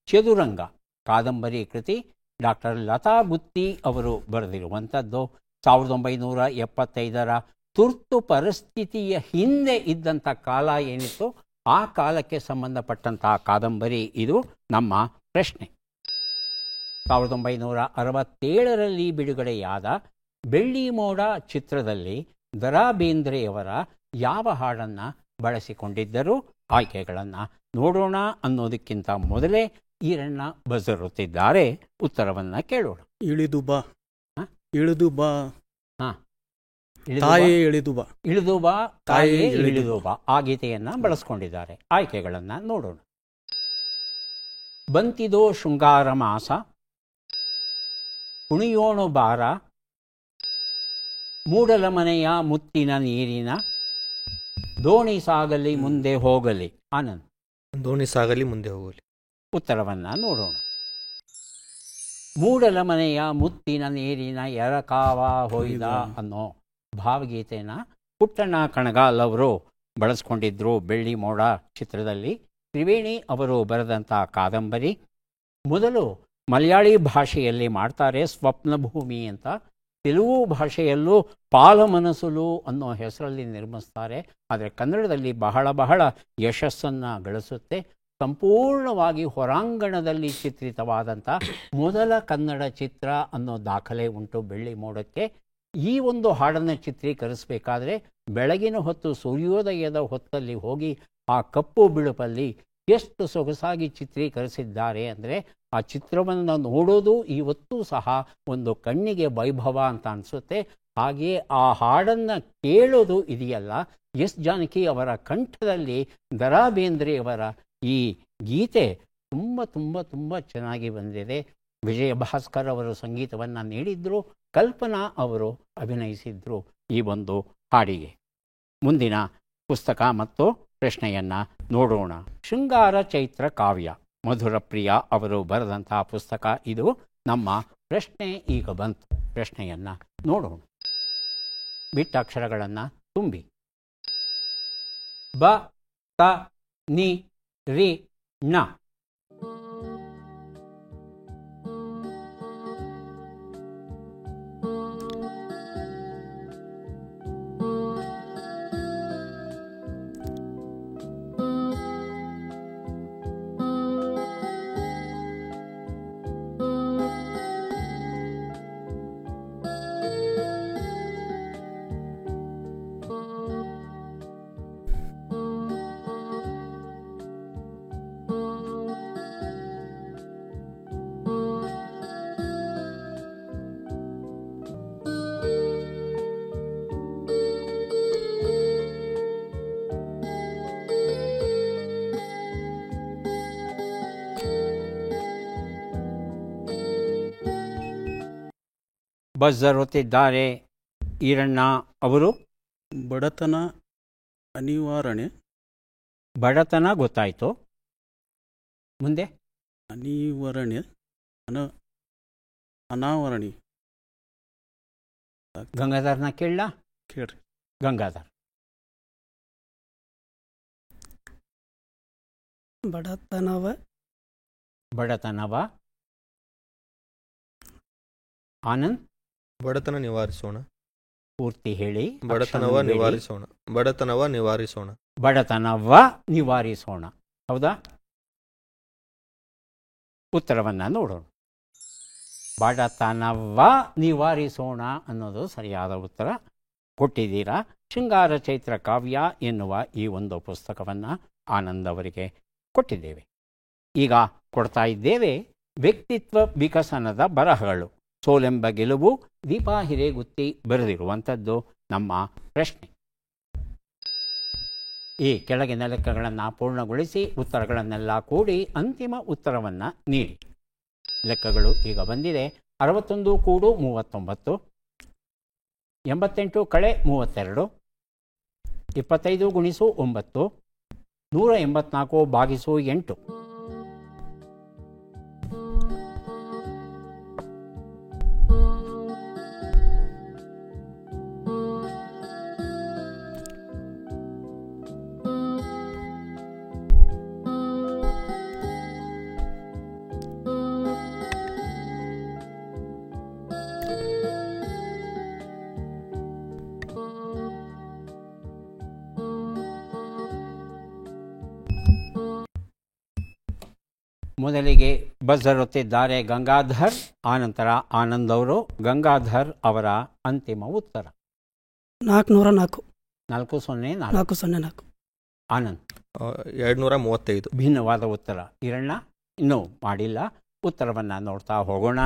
ಚದುರಂಗ ಕಾದಂಬರಿ ಕೃತಿ. ಡಾಕ್ಟರ್ ಲತಾ ಗುತ್ತಿ ಅವರು ಬರೆದಿರುವಂಥದ್ದು. 1975ರ ತುರ್ತು ಪರಿಸ್ಥಿತಿಯ ಹಿಂದೆ ಇದ್ದಂಥ ಕಾಲ ಏನಿತ್ತು, ಆ ಕಾಲಕ್ಕೆ ಸಂಬಂಧಪಟ್ಟಂಥ ಕಾದಂಬರಿ ಇದು. ನಮ್ಮ ಪ್ರಶ್ನೆ. 1967ರಲ್ಲಿ ಬಿಡುಗಡೆಯಾದ ಬೆಳ್ಳಿ ಮೋಡ ಚಿತ್ರದಲ್ಲಿ ದ.ರಾ ಬೇಂದ್ರೆಯವರ ಯಾವ ಹಾಡನ್ನು ಬಳಸಿಕೊಂಡಿದ್ದರು? ಆಯ್ಕೆಗಳನ್ನು ನೋಡೋಣ. ಅನ್ನೋದಕ್ಕಿಂತ ಮೊದಲೇ ಈರಣ್ಣ ಬಸರುತ್ತಿದ್ದಾರೆ. ಉತ್ತರವನ್ನು ಕೇಳೋಣ. ಇಳಿದು ಬಾ, ಇಳಿದು ಬಾ, ಇಳಿದು ಇಳಿದು ಬಾ, ಇಳಿದು ಬಾ, ತಾಯೇ ಇಳಿದು ಬಾ ಆ ಗೀತೆಯನ್ನು ಬಳಸ್ಕೊಂಡಿದ್ದಾರೆ. ಆಯ್ಕೆಗಳನ್ನು ನೋಡೋಣ. ಬಂತಿದೋ ಶೃಂಗಾರ ಮಾಸ, ಕುಣಿಯೋಣು ಬಾರ, ಮೂಡಲ ಮನೆಯ ಮುತ್ತಿನ ನೀರಿನ, ದೋಣಿ ಸಾಗಲಿ ಮುಂದೆ ಹೋಗಲಿ. ಆನಂದ್. ದೋಣಿ ಸಾಗಲಿ ಮುಂದೆ ಹೋಗಲಿ. ಉತ್ತರವನ್ನು ನೋಡೋಣ. ಮೂಡಲ ಮನೆಯ ಮುತ್ತಿನ ನೀರಿನ ಎರಕಾವ ಹೊಯ್ದ ಅನ್ನೋ ಭಾವಗೀತೆಯನ್ನು ಪುಟ್ಟಣ್ಣ ಕಣಗಾಲ್ ಅವರು ಬಳಸ್ಕೊಂಡಿದ್ರು ಬೆಳ್ಳಿ ಮೋಡ ಚಿತ್ರದಲ್ಲಿ. ತ್ರಿವೇಣಿ ಅವರು ಬರೆದಂಥ ಕಾದಂಬರಿ. ಮೊದಲು ಮಲಯಾಳಿ ಭಾಷೆಯಲ್ಲಿ ಮಾಡ್ತಾರೆ ಸ್ವಪ್ನಭೂಮಿ ಅಂತ, ತೆಲುಗು ಭಾಷೆಯಲ್ಲೂ ಪಾಲಮನಸುಲು ಅನ್ನೋ ಹೆಸರಲ್ಲಿ ನಿರ್ಮಿಸ್ತಾರೆ. ಆದರೆ ಕನ್ನಡದಲ್ಲಿ ಬಹಳ ಯಶಸ್ಸನ್ನು ಗಳಿಸುತ್ತೆ. ಸಂಪೂರ್ಣವಾಗಿ ಹೊರಾಂಗಣದಲ್ಲಿ ಚಿತ್ರಿತವಾದಂಥ ಮೊದಲ ಕನ್ನಡ ಚಿತ್ರ ಅನ್ನೋ ದಾಖಲೆ ಉಂಟು ಬೆಳ್ಳಿ ಮೋಡಕ್ಕೆ. ಈ ಒಂದು ಹಾಡನ್ನು ಚಿತ್ರೀಕರಿಸಬೇಕಾದ್ರೆ ಬೆಳಗಿನ ಹೊತ್ತು ಸೂರ್ಯೋದಯದ ಹೊತ್ತಲ್ಲಿ ಹೋಗಿ ಆ ಕಪ್ಪು ಬಿಳುಪಲ್ಲಿ ಎಷ್ಟು ಸೊಗಸಾಗಿ ಚಿತ್ರೀಕರಿಸಿದ್ದಾರೆ ಅಂದರೆ ಆ ಚಿತ್ರವನ್ನು ನೋಡೋದು ಇವತ್ತೂ ಸಹ ಒಂದು ಕಣ್ಣಿಗೆ ವೈಭವ ಅಂತ ಅನಿಸುತ್ತೆ. ಹಾಗೆಯೇ ಆ ಹಾಡನ್ನು ಕೇಳೋದು ಇದೆಯಲ್ಲ, ಎಸ್ ಜಾನಕಿ ಅವರ ಕಂಠದಲ್ಲಿ ದರಾ ಬೇಂದ್ರೆಯವರ ಈ ಗೀತೆ ತುಂಬ ತುಂಬ ತುಂಬ ಚೆನ್ನಾಗಿ ಬಂದಿದೆ. ವಿಜಯ ಭಾಸ್ಕರ್ ಅವರು ಸಂಗೀತವನ್ನು ನೀಡಿದ್ರು, ಕಲ್ಪನಾ ಅವರು ಅಭಿನಯಿಸಿದ್ರು ಈ ಒಂದು ಹಾಡಿಗೆ. ಮುಂದಿನ ಪುಸ್ತಕ ಮತ್ತು ಪ್ರಶ್ನೆಯನ್ನು ನೋಡೋಣ. ಶೃಂಗಾರ ಚೈತ್ರ ಕಾವ್ಯ, ಮಧುರಪ್ರಿಯ ಅವರು ಬರೆದಂತಹ ಪುಸ್ತಕ ಇದು. ನಮ್ಮ ಪ್ರಶ್ನೆ ಈಗ ಬಂತು. ಪ್ರಶ್ನೆಯನ್ನು ನೋಡೋಣ. ಬಿಟ್ಟ ಅಕ್ಷರಗಳನ್ನು ತುಂಬಿ. ಬ ತ ನಿ ರಿ ನ. ಬಜರ್ ಒತ್ತಿದ್ದಾರೆ ಈರಣ್ಣ ಅವರು. ಬಡತನ ಅನಿವಾರಣೆ. ಬಡತನ ಗೊತ್ತಾಯಿತು. ಮುಂದೆ ಅನಿವಾರಣೆ ಅನಾವರಣಿ. ಗಂಗಾಧರ್ನ ಕೇಳಲ್ಲ. ಕೇಳ್ರಿ. ಗಂಗಾಧರ್. ಬಡತನವ. ಆನಂದ್. ಬಡತನ ನಿವಾರಿಸೋಣ. ಪೂರ್ತಿ ಹೇಳಿ. ಬಡತನವ ನಿವಾರಿಸೋಣ. ಬಡತನವ ನಿವಾರಿಸೋಣ. ಬಡತನವ ನಿವಾರಿಸೋಣ. ಹೌದಾ? ಉತ್ತರವನ್ನು ನೋಡೋಣ. ಬಡತನವ ನಿವಾರಿಸೋಣ ಅನ್ನೋದು ಸರಿಯಾದ ಉತ್ತರ ಕೊಟ್ಟಿದ್ದೀರಾ. ಶೃಂಗಾರ ಚೈತ್ರ ಕಾವ್ಯ ಎನ್ನುವ ಈ ಒಂದು ಪುಸ್ತಕವನ್ನು ಆನಂದ್ ಅವರಿಗೆ ಕೊಟ್ಟಿದ್ದೇವೆ. ಈಗ ಕೊಡ್ತಾ ಇದ್ದೇವೆ ವ್ಯಕ್ತಿತ್ವ ವಿಕಸನದ ಬರಹಗಳು. ಸೋಲೆಂಬ ಗೆಲುವು ದೀಪಾ ಹಿರೇಗುತ್ತಿ ಬರೆದಿರುವಂಥದ್ದು ನಮ್ಮ ಪ್ರಶ್ನೆ. ಈ ಕೆಳಗಿನ ಲೆಕ್ಕಗಳನ್ನು ಪೂರ್ಣಗೊಳಿಸಿ ಉತ್ತರಗಳನ್ನೆಲ್ಲ ಕೂಡಿ ಅಂತಿಮ ಉತ್ತರವನ್ನು ನೀಡಿ. ಲೆಕ್ಕಗಳು ಈಗ ಬಂದಿದೆ. 61 ಕೂಡು 39, 88 ಕಳೆ 32, 25 ಗುಣಿಸು 9, 184 ಭಾಗಿಸು 8. ಮೊದಲಿಗೆ ಬಜರ್ ಒತ್ತಿದ್ದಾರೆ ಗಂಗಾಧರ್, ಆನಂತರ ಆನಂದ್ ಅವರು. ಗಂಗಾಧರ್ ಅವರ ಅಂತಿಮ ಉತ್ತರ 404. 404. ಆನಂದ್ 235. ಭಿನ್ನವಾದ ಉತ್ತರ. ಈರಣ್ಣ ಇನ್ನೂ ಮಾಡಿಲ್ಲ. ಉತ್ತರವನ್ನು ನೋಡ್ತಾ ಹೋಗೋಣ.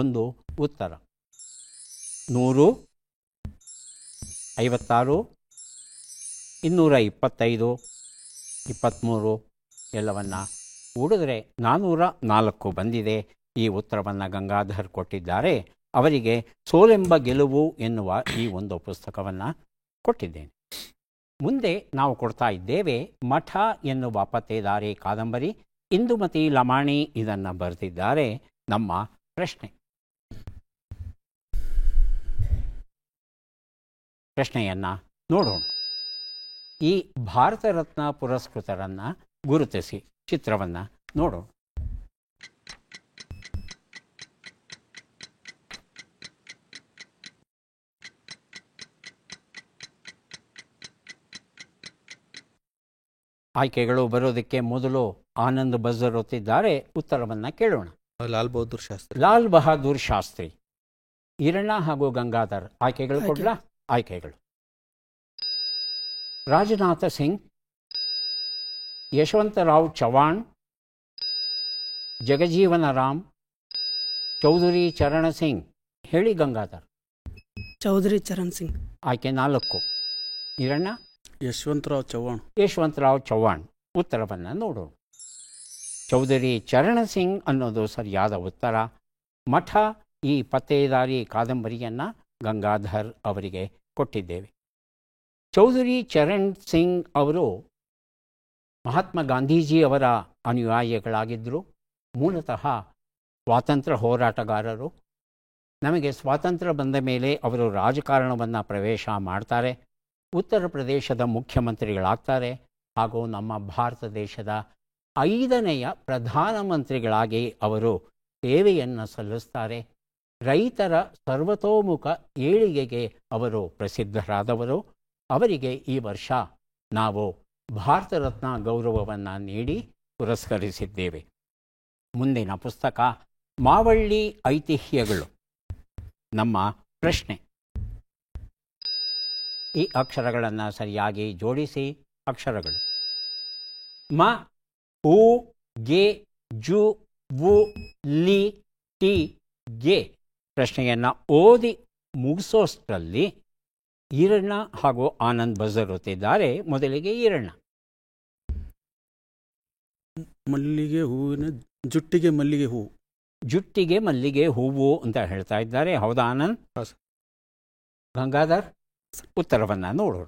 ಒಂದು ಉತ್ತರ 100, 56, 225, 23 ಎಲ್ಲವನ್ನು ಕೂಡಿದ್ರೆ 404 ಬಂದಿದೆ. ಈ ಉತ್ತರವನ್ನು ಗಂಗಾಧರ್ ಕೊಟ್ಟಿದ್ದಾರೆ. ಅವರಿಗೆ ಸೋಲೆಂಬ ಗೆಲುವು ಎನ್ನುವ ಈ ಒಂದು ಪುಸ್ತಕವನ್ನು ಕೊಟ್ಟಿದ್ದೇನೆ. ಮುಂದೆ ನಾವು ಕೊಡ್ತಾ ಇದ್ದೇವೆ ಮಠ ಎನ್ನುವ ಪತ್ತೇದಾರಿ ಕಾದಂಬರಿ. ಇಂದುಮತಿ ಲಮಾಣಿ ಇದನ್ನು ಬರೆದಿದ್ದಾರೆ. ನಮ್ಮ ಪ್ರಶ್ನೆಯನ್ನು ನೋಡೋಣ. ಈ ಭಾರತ ರತ್ನ ಪುರಸ್ಕೃತರನ್ನು ಗುರುತಿಸಿ. ಚಿತ್ರವನ್ನು ನೋಡೋಣ. ಆಯ್ಕೆಗಳು ಬರೋದಕ್ಕೆ ಮೊದಲು ಆನಂದ್ ಬಜರ್ ಒತ್ತಿದ್ದಾರೆ. ಉತ್ತರವನ್ನು ಕೇಳೋಣ. ಲಾಲ್ ಬಹದ್ದೂರ್ ಶಾಸ್ತ್ರಿ. ಲಾಲ್ ಬಹದ್ದೂರ್ ಶಾಸ್ತ್ರಿ. ಈರಣ್ಣ ಹಾಗೂ ಗಂಗಾಧರ್ ಆಯ್ಕೆಗಳು ಕೊಡ್ಲಾ? ಆಯ್ಕೆಗಳು ರಾಜನಾಥ ಸಿಂಗ್, ಯಶವಂತರಾವ್ ಚವಾಣ್, ಜಗಜೀವನ ರಾಮ್, ಚೌಧರಿ ಚರಣ ಸಿಂಗ್. ಹೇಳಿ ಗಂಗಾಧರ್. ಚೌಧರಿ ಚರಣ್ ಸಿಂಗ್. ಆಯ್ಕೆ 4. ಈರಣ್ಣ. ಯಶವಂತರಾವ್ ಚವ್ಹಾಣ್. ಯಶವಂತರಾವ್ ಚವ್ಹಾಣ್. ಉತ್ತರವನ್ನು ನೋಡೋಣ. ಚೌಧರಿ ಚರಣ ಸಿಂಗ್ ಅನ್ನೋದು ಸರಿಯಾದ ಉತ್ತರ. ಮಠ ಈ ಪತ್ತೇದಾರಿ ಕಾದಂಬರಿಯನ್ನು ಗಂಗಾಧರ್ ಅವರಿಗೆ ಕೊಟ್ಟಿದ್ದೇವೆ. ಚೌಧರಿ ಚರಣ್ ಸಿಂಗ್ ಅವರು ಮಹಾತ್ಮ ಗಾಂಧೀಜಿಯವರ ಅನುಯಾಯಿಗಳಾಗಿದ್ದರು. ಮೂಲತಃ ಸ್ವಾತಂತ್ರ್ಯ ಹೋರಾಟಗಾರರು. ನಮಗೆ ಸ್ವಾತಂತ್ರ್ಯ ಬಂದ ಮೇಲೆ ಅವರು ರಾಜಕಾರಣವನ್ನು ಪ್ರವೇಶ ಮಾಡ್ತಾರೆ. ಉತ್ತರ ಪ್ರದೇಶದ ಮುಖ್ಯಮಂತ್ರಿಗಳಾಗ್ತಾರೆ ಹಾಗೂ ನಮ್ಮ ಭಾರತ ದೇಶದ 5ನೆಯ ಪ್ರಧಾನಮಂತ್ರಿಗಳಾಗಿ ಅವರು ಸೇವೆಯನ್ನು ಸಲ್ಲಿಸ್ತಾರೆ. ರೈತರ ಸರ್ವತೋಮುಖ ಏಳಿಗೆಗೆ ಅವರು ಪ್ರಸಿದ್ಧರಾದವರು. ಅವರಿಗೆ ಈ ವರ್ಷ ನಾವು ಭಾರತ ರತ್ನ ಗೌರವವನ್ನು ನೀಡಿ ಪುರಸ್ಕರಿಸಿದ್ದೇವೆ. ಮುಂದಿನ ಪುಸ್ತಕ ಮಾವಳ್ಳಿ ಐತಿಹ್ಯಗಳು. ನಮ್ಮ ಪ್ರಶ್ನೆ: ಈ ಅಕ್ಷರಗಳನ್ನು ಸರಿಯಾಗಿ ಜೋಡಿಸಿ. ಅಕ್ಷರಗಳು ಮ, ಉ, ಗೆ, ಜು, ವು, ಲಿ, ಟಿ, ಗೆ. ಪ್ರಶ್ನೆಯನ್ನು ಓದಿ ಮುಗಿಸೋಷ್ಟರಲ್ಲಿ ಈರಣ್ಣ ಹಾಗೂ ಆನಂದ್ ಬಜರ್ ಒತ್ತಿದ್ದಾರೆ. ಮೊದಲಿಗೆ ಈರಣ್ಣ. ಮಲ್ಲಿಗೆ ಹೂವಿನ ಜುಟ್ಟಿಗೆ ಮಲ್ಲಿಗೆ ಹೂವು. ಜುಟ್ಟಿಗೆ ಮಲ್ಲಿಗೆ ಹೂವು ಅಂತ ಹೇಳ್ತಾ ಇದ್ದಾರೆ. ಹೌದಾ ಆನಂದ್? ಗಂಗಾಧರ್? ಉತ್ತರವನ್ನು ನೋಡೋಣ.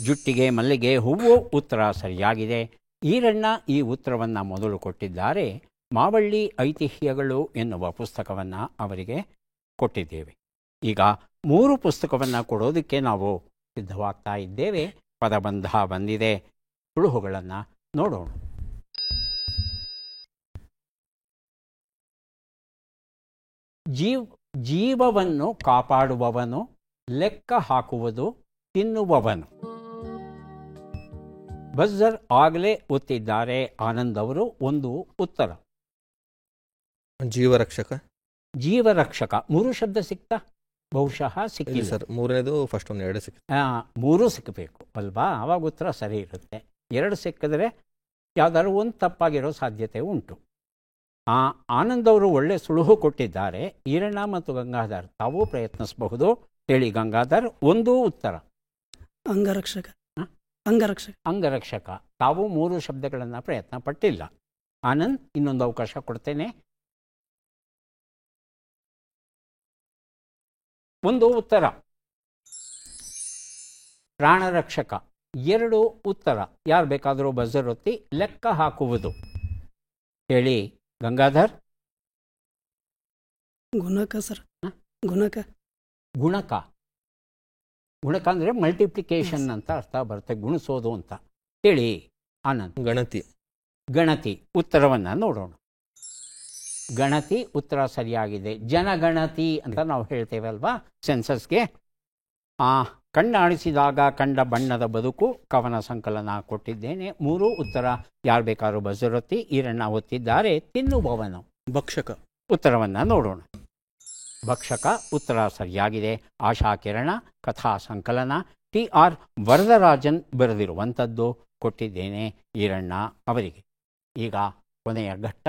ಜುಟ್ಟಿಗೆ ಮಲ್ಲಿಗೆ ಹೂವು ಉತ್ತರ ಸರಿಯಾಗಿದೆ. ಈರಣ್ಣ ಈ ಉತ್ತರವನ್ನು ಮೊದಲು ಕೊಟ್ಟಿದ್ದಾರೆ. ಮಾವಳ್ಳಿ ಐತಿಹ್ಯಗಳು ಎನ್ನುವ ಪುಸ್ತಕವನ್ನು ಅವರಿಗೆ ಕೊಟ್ಟಿದ್ದೇವೆ. ಈಗ 3 ಪುಸ್ತಕವನ್ನು ಕೊಡೋದಕ್ಕೆ ನಾವು ಸಿದ್ಧವಾಗ್ತಾ ಇದ್ದೇವೆ. ಪದಬಂಧ ಬಂದಿದೆ. ಸುಳುಹುಗಳನ್ನು ನೋಡೋಣ. ಜೀವವನ್ನು ಕಾಪಾಡುವವನು, ಲೆಕ್ಕ ಹಾಕುವುದು, ತಿನ್ನುವವನು. ಬಜರ್ ಆಗಲೇ ಒತ್ತಿದ್ದಾರೆ ಆನಂದ್ ಅವರು. ಒಂದು ಉತ್ತರ ಜೀವರಕ್ಷಕ. ಜೀವರಕ್ಷಕ 3 ಶಬ್ದ ಸಿಕ್ತಾ? ಬಹುಶಃ ಸಿಕ್ಕಿಲ್ಲ ಸರ್. 3ನೇದು ಫಸ್ಟ್ ಒಂದು 2 ಸಿಕ್ಕಿದೆ. 3 ಸಿಕ್ಕಬೇಕು ಅಲ್ವಾ? ಆವಾಗ ಉತ್ತರ ಸರಿ ಇರುತ್ತೆ. 2 ಸಿಕ್ಕಿದ್ರೆ ಯಾವುದಾದ್ರು ಒಂದು ತಪ್ಪಾಗಿರೋ ಸಾಧ್ಯತೆ ಉಂಟು. ಆನಂದ್ ಅವರು ಒಳ್ಳೆ ಸುಳುಹು ಕೊಟ್ಟಿದ್ದಾರೆ. ಈರಣ್ಣ ಮತ್ತು ಗಂಗಾಧರ್ ತಾವೂ ಪ್ರಯತ್ನಿಸಬಹುದು. ಹೇಳಿ ಗಂಗಾಧರ್. ಒಂದು ಉತ್ತರ ಅಂಗರಕ್ಷಕ. ಅಂಗರಕ್ಷಕ. ಅಂಗರಕ್ಷಕ. ತಾವು 3 ಶಬ್ದಗಳನ್ನು ಪ್ರಯತ್ನ ಪಟ್ಟಿಲ್ಲ. ಆನಂದ್, ಇನ್ನೊಂದು ಅವಕಾಶ ಕೊಡ್ತೇನೆ. ಒಂದು ಉತ್ತರ ಪ್ರಾಣರಕ್ಷಕ. 2 ಉತ್ತರ. ಯಾರು ಬೇಕಾದರೂ ಬಜರ್ ಒತ್ತಿ. ಲೆಕ್ಕ ಹಾಕುವುದು. ಹೇಳಿ ಗಂಗಾಧರ್. ಗುಣಕ ಸರ್. ಗುಣಕ. ಗುಣಕ. ಗುಣಕ ಅಂದರೆ ಮಲ್ಟಿಪ್ಲಿಕೇಶನ್ ಅಂತ ಅರ್ಥ ಬರುತ್ತೆ. ಗುಣಿಸೋದು ಅಂತ. ಹೇಳಿ ಆನಂದ್. ಗಣತಿ. ಗಣತಿ. ಉತ್ತರವನ್ನು ನೋಡೋಣ. ಗಣತಿ ಉತ್ತರ ಸರಿಯಾಗಿದೆ. ಜನಗಣತಿ ಅಂತ ನಾವು ಹೇಳ್ತೇವೆ ಅಲ್ವಾ ಸೆನ್ಸಸ್ಗೆ. ಕಣ್ಣಾಡಿಸಿದಾಗ ಕಂಡ ಬಣ್ಣದ ಬದುಕು ಕವನ ಸಂಕಲನ ಕೊಟ್ಟಿದ್ದೇನೆ. 3 ಉತ್ತರ. ಯಾರು ಬೇಕಾದ್ರೂ ಬಜರೊತ್ತಿ. ಈರಣ್ಣ ಒತ್ತಿದ್ದಾರೆ. ತಿನ್ನುವವನು. ಭಕ್ಷಕ. ಉತ್ತರವನ್ನು ನೋಡೋಣ. ಭಕ್ಷಕ ಉತ್ತರ ಸರಿಯಾಗಿದೆ. ಆಶಾ ಕಿರಣ ಕಥಾ ಸಂಕಲನ. TR ವರದರಾಜನ್ ಬರೆದಿರುವಂಥದ್ದು ಕೊಟ್ಟಿದ್ದೇನೆ ಈರಣ್ಣ ಅವರಿಗೆ. ಈಗ ಕೊನೆಯ ಘಟ್ಟ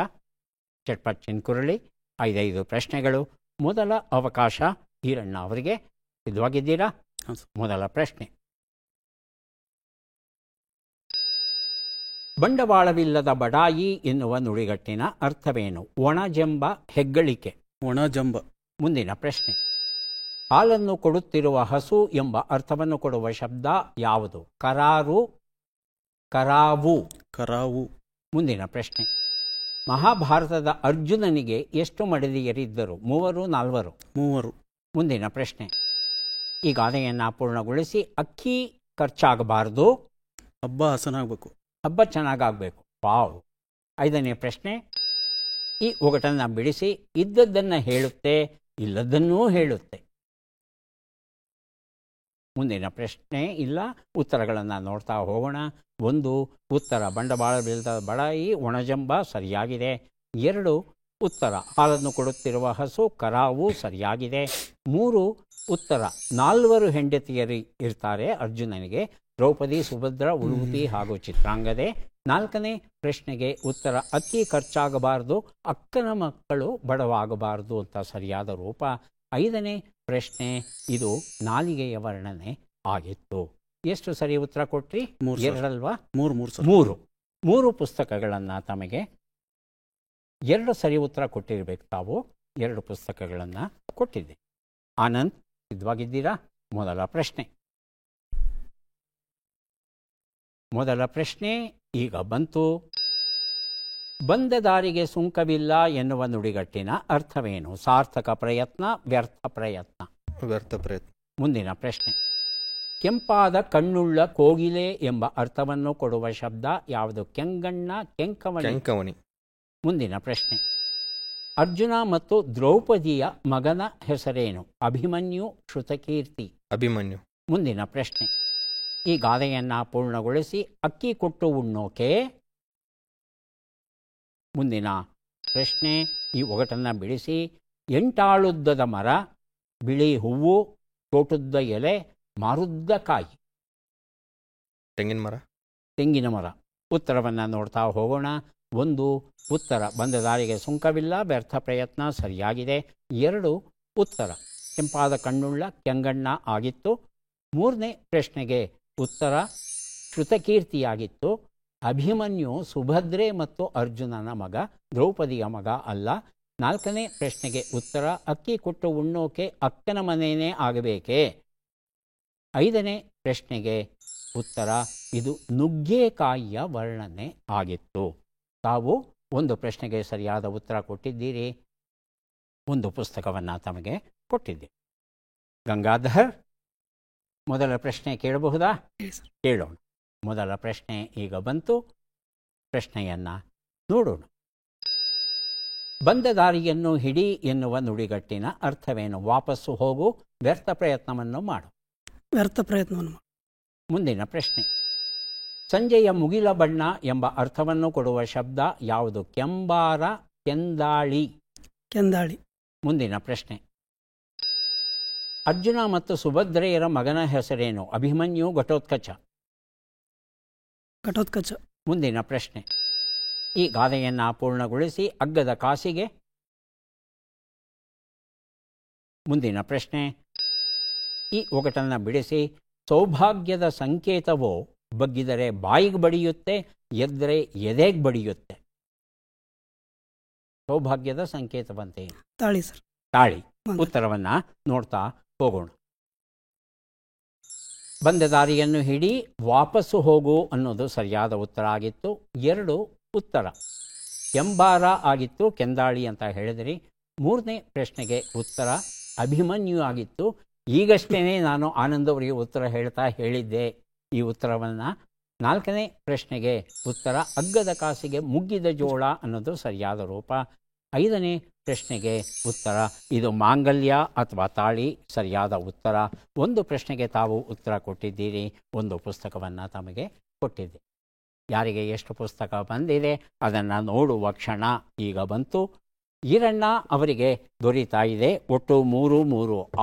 ಚಟ್ಪಟ್ ಚಿನ್ಕುರಳಿ. 5 ಪ್ರಶ್ನೆಗಳು. ಮೊದಲ ಅವಕಾಶ ಈರಣ್ಣ ಅವರಿಗೆ. ಸಿದ್ಧವಾಗಿದ್ದೀರಾ? ಮೊದಲ ಪ್ರಶ್ನೆ: ಬಂಡವಾಳವಿಲ್ಲದ ಬಡಾಯಿ ಎನ್ನುವ ನುಡಿಗಟ್ಟಿನ ಅರ್ಥವೇನು? ಒಣಜೆಂಬ ಹೆಗ್ಗಳಿಕೆ. ಒಣಜಂಬ. ಮುಂದಿನ ಪ್ರಶ್ನೆ: ಹಾಲನ್ನು ಕೊಡುತ್ತಿರುವ ಹಸು ಎಂಬ ಅರ್ಥವನ್ನು ಕೊಡುವ ಶಬ್ದ ಯಾವುದು? ಕರಾರು, ಕರಾವು. ಕರಾವು. ಮುಂದಿನ ಪ್ರಶ್ನೆ: ಮಹಾಭಾರತದ ಅರ್ಜುನನಿಗೆ ಎಷ್ಟು ಮಡದಿಯರಿದ್ದರು? 3, 4? 3. ಮುಂದಿನ ಪ್ರಶ್ನೆ: ಈ ಗಾದೆಯನ್ನು ಪೂರ್ಣಗೊಳಿಸಿ. ಅಕ್ಕಿ ಖರ್ಚಾಗಬಾರ್ದು, ಹಬ್ಬ ಹಸನಾಗಬೇಕು. ಹಬ್ಬ ಚೆನ್ನಾಗಾಗಬೇಕು. ವಾವ್. 5ನೇ ಪ್ರಶ್ನೆ: ಈ ಒಗಟನ್ನು ಬಿಡಿಸಿ. ಇದ್ದದ್ದನ್ನು ಹೇಳುತ್ತೆ, ಇಲ್ಲದನ್ನೂ ಹೇಳುತ್ತೆ. ಮುಂದಿನ ಪ್ರಶ್ನೆ ಇಲ್ಲ. ಉತ್ತರಗಳನ್ನು ನೋಡ್ತಾ ಹೋಗೋಣ. 1 ಉತ್ತರ ಬಂಡವಾಳವಿಲ್ಲದ ಬಡಾಯಿ ಒಣಜಂಬ ಸರಿಯಾಗಿದೆ. 2 ಉತ್ತರ ಹಾಲನ್ನು ಕೊಡುತ್ತಿರುವ ಹಸು ಕರಾವು ಸರಿಯಾಗಿದೆ. 3 ಉತ್ತರ 4 ಹೆಂಡತಿಯರು ಇರ್ತಾರೆ ಅರ್ಜುನನಿಗೆ, ದ್ರೌಪದಿ ಸುಭದ್ರ ಉಳುವುತಿ ಹಾಗೂ ಚಿತ್ರಾಂಗದೆ. 4ನೇ ಪ್ರಶ್ನೆಗೆ ಉತ್ತರ ಅಕ್ಕಿ ಖರ್ಚಾಗಬಾರದು, ಅಕ್ಕನ ಮಕ್ಕಳು ಬಡವಾಗಬಾರದು ಅಂತ ಸರಿಯಾದ ರೂಪ. 5ನೇ ಪ್ರಶ್ನೆ ಇದು ನಾಲಿಗೆಯ ವರ್ಣನೆ ಆಗಿತ್ತು. ಎಷ್ಟು ಸರಿ ಉತ್ತರ ಕೊಟ್ರಿ? 2 ಅಲ್ವಾ? 3 ಪುಸ್ತಕಗಳನ್ನು ತಮಗೆ 2 ಸರಿ ಉತ್ತರ ಕೊಟ್ಟಿರ್ಬೇಕು. ತಾವು 2 ಪುಸ್ತಕಗಳನ್ನು ಕೊಟ್ಟಿದ್ದೆ. ಆನಂದ್, ಸಿದ್ಧವಾಗಿದ್ದೀರಾ? ಮೊದಲ ಪ್ರಶ್ನೆ ಈಗ ಬಂತು. ಬಂದ ದಾರಿಗೆ ಸುಂಕವಿಲ್ಲ ಎನ್ನುವ ನುಡಿಗಟ್ಟಿನ ಅರ್ಥವೇನು? ಸಾರ್ಥಕ ಪ್ರಯತ್ನ, ವ್ಯರ್ಥ ಪ್ರಯತ್ನ? ವ್ಯರ್ಥ ಪ್ರಯತ್ನ. ಮುಂದಿನ ಪ್ರಶ್ನೆ, ಕೆಂಪಾದ ಕಣ್ಣುಳ್ಳ ಕೋಗಿಲೆ ಎಂಬ ಅರ್ಥವನ್ನು ಕೊಡುವ ಶಬ್ದ ಯಾವುದು? ಕೆಂಗಣ್ಣ, ಕೆಂಕವಣಿ? ಮುಂದಿನ ಪ್ರಶ್ನೆ, ಅರ್ಜುನ ಮತ್ತು ದ್ರೌಪದಿಯ ಮಗನ ಹೆಸರೇನು? ಅಭಿಮನ್ಯು, ಶ್ರುತಕೀರ್ತಿ? ಅಭಿಮನ್ಯು. ಮುಂದಿನ ಪ್ರಶ್ನೆ, ಈ ಗಾದೆಯನ್ನು ಪೂರ್ಣಗೊಳಿಸಿ. ಅಕ್ಕಿ ಕೊಟ್ಟು ಉಣ್ಣೋಕೆ. ಮುಂದಿನ ಪ್ರಶ್ನೆ, ಈ ಒಗಟನ್ನು ಬಿಡಿಸಿ. 8 ಆಳುದ್ದದ ಮರ, ಬಿಳಿ ಹೂವು, ತೋಟುದ್ದ ಎಲೆ, ಮಾರುದ್ದ ಕಾಯಿ? ತೆಂಗಿನ ಮರ. ಉತ್ತರವನ್ನು ನೋಡ್ತಾ ಹೋಗೋಣ. 1 ಉತ್ತರ ಬಂದ ದಾರಿಗೆ ಸುಂಕವಿಲ್ಲ, ವ್ಯರ್ಥ ಪ್ರಯತ್ನ ಸರಿಯಾಗಿದೆ. 2 ಉತ್ತರ ಕೆಂಪಾದ ಕಣ್ಣುಳ್ಳ ಕೆಂಗಣ್ಣ ಆಗಿತ್ತು. 3ನೇ ಪ್ರಶ್ನೆಗೆ ಉತ್ತರ ಶ್ರುತಕೀರ್ತಿಯಾಗಿತ್ತು. ಅಭಿಮನ್ಯು ಸುಭದ್ರೆ ಮತ್ತು ಅರ್ಜುನನ ಮಗ, ದ್ರೌಪದಿಯ ಮಗ ಅಲ್ಲ. 4ನೇ ಪ್ರಶ್ನೆಗೆ ಉತ್ತರ ಅಕ್ಕಿ ಕೊಟ್ಟು ಉಣ್ಣೋಕೆ ಅಕ್ಕನ ಮನೆಯೇ ಆಗಬೇಕೇ? 5ನೇ ಪ್ರಶ್ನೆಗೆ ಉತ್ತರ ಇದು ನುಗ್ಗೆಕಾಯಿಯ ವರ್ಣನೆ ಆಗಿತ್ತು. ತಾವು 1 ಪ್ರಶ್ನೆಗೆ ಸರಿಯಾದ ಉತ್ತರ ಕೊಟ್ಟಿದ್ದೀರಿ. 1 ಪುಸ್ತಕವನ್ನು ತಮಗೆ ಕೊಟ್ಟಿದ್ದೆ. ಗಂಗಾಧರ್, ಮೊದಲ ಪ್ರಶ್ನೆ ಕೇಳಬಹುದಾ? ಕೇಳೋಣ. ಮೊದಲ ಪ್ರಶ್ನೆ ಈಗ ಬಂತು. ಪ್ರಶ್ನೆಯನ್ನು ನೋಡೋಣ. ಬಂದ ದಾರಿಯನ್ನು ಹಿಡಿ ಎನ್ನುವ ನುಡಿಗಟ್ಟಿನ ಅರ್ಥವೇನು? ವಾಪಸ್ಸು ಹೋಗು, ವ್ಯರ್ಥ ಪ್ರಯತ್ನವನ್ನು ಮಾಡು? ವ್ಯರ್ಥ ಪ್ರಯತ್ನವನ್ನು. ಮುಂದಿನ ಪ್ರಶ್ನೆ, ಸಂಜೆಯ ಮುಗಿಲ ಬಣ್ಣ ಎಂಬ ಅರ್ಥವನ್ನು ಕೊಡುವ ಶಬ್ದ ಯಾವುದು? ಕೆಂಬಾರ, ಕೆಂದಾಳಿ? ಮುಂದಿನ ಪ್ರಶ್ನೆ, ಅರ್ಜುನ ಮತ್ತು ಸುಭದ್ರೆಯರ ಮಗನ ಹೆಸರೇನು? ಅಭಿಮನ್ಯು, ಘಟೋತ್ಕಚ? ಮುಂದಿನ ಪ್ರಶ್ನೆ, ಈ ಗಾದೆಯನ್ನು ಪೂರ್ಣಗೊಳಿಸಿ. ಅಗ್ಗದ ಕಾಸಿಗೆ? ಮುಂದಿನ ಪ್ರಶ್ನೆ, ಈ ಒಗಟನ್ನು ಬಿಡಿಸಿ. ಸೌಭಾಗ್ಯದ ಸಂಕೇತವು ಬಗ್ಗಿದರೆ ಬಾಯಿಗೆ ಬಡಿಯುತ್ತೆ, ಎದ್ದರೆ ಎದೆಗೆ ಬಡಿಯುತ್ತೆ? ಸೌಭಾಗ್ಯದ ಸಂಕೇತವಂತೆ ತಾಳಿ. ಉತ್ತರವನ್ನು ನೋಡ್ತಾ ಹೋಗೋಣ. ಬಂದ ದಾರಿಯನ್ನು ಹಿಡಿ, ವಾಪಸ್ಸು ಹೋಗು ಅನ್ನೋದು ಸರಿಯಾದ ಉತ್ತರ ಆಗಿತ್ತು. 2 ಉತ್ತರ ಕೆಂಬಾರ ಆಗಿತ್ತು, ಕೆಂದಾಳಿ ಅಂತ ಹೇಳಿದ್ರಿ. 3ನೇ ಪ್ರಶ್ನೆಗೆ ಉತ್ತರ ಅಭಿಮನ್ಯು ಆಗಿತ್ತು. ಈಗಷ್ಟೇ ನಾನು ಆನಂದ್ ಅವರಿಗೆ ಉತ್ತರ ಹೇಳಿದ್ದೆ ಈ ಉತ್ತರವನ್ನು. 4ನೇ ಪ್ರಶ್ನೆಗೆ ಉತ್ತರ ಅಗ್ಗದ ಕಾಸಿಗೆ ಮುಗ್ಗಿದ ಜೋಳ ಅನ್ನೋದು ಸರಿಯಾದ ರೂಪ. 5ನೇ ಪ್ರಶ್ನೆಗೆ ಉತ್ತರ ಇದು ಮಾಂಗಲ್ಯ ಅಥವಾ ತಾಳಿ, ಸರಿಯಾದ ಉತ್ತರ. 1 ಪ್ರಶ್ನೆಗೆ ತಾವು ಉತ್ತರ ಕೊಟ್ಟಿದ್ದೀರಿ. 1 ಪುಸ್ತಕವನ್ನು ತಮಗೆ ಕೊಟ್ಟಿದ್ದೆ. ಯಾರಿಗೆ ಎಷ್ಟು ಪುಸ್ತಕ ಬಂದಿದೆ ಅದನ್ನು ನೋಡುವ ಕ್ಷಣ ಈಗ ಬಂತು. ಈರಣ್ಣ ಅವರಿಗೆ ದೊರೀತಾ ಇದೆ ಒಟ್ಟು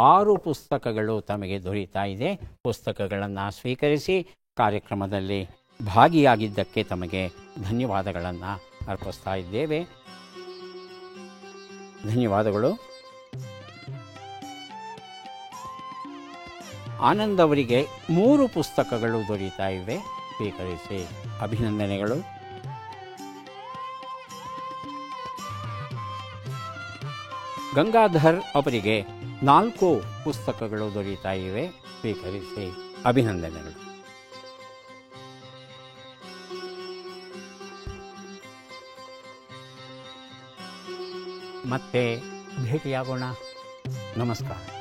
6 ಪುಸ್ತಕಗಳು ತಮಗೆ ದೊರೀತಾ ಇದೆ. ಪುಸ್ತಕಗಳನ್ನು ಸ್ವೀಕರಿಸಿ ಕಾರ್ಯಕ್ರಮದಲ್ಲಿ ಭಾಗಿಯಾಗಿದ್ದಕ್ಕೆ ತಮಗೆ ಧನ್ಯವಾದಗಳನ್ನು ಅರ್ಪಿಸ್ತಾ ಇದ್ದೇವೆ. ಧನ್ಯವಾದಗಳು. ಆನಂದ್ ಅವರಿಗೆ 3 ಪುಸ್ತಕಗಳು ದೊರೀತಾ ಇವೆ, ಸ್ವೀಕರಿಸಿ ಅಭಿನಂದನೆಗಳು. ಗಂಗಾಧರ್ ಅವರಿಗೆ 4 ಪುಸ್ತಕಗಳು ದೊರೀತಾ ಇವೆ, ಸ್ವೀಕರಿಸಿ ಅಭಿನಂದನೆಗಳು. ಮತ್ತೆ ಭೇಟಿಯಾಗೋಣ. ನಮಸ್ಕಾರ.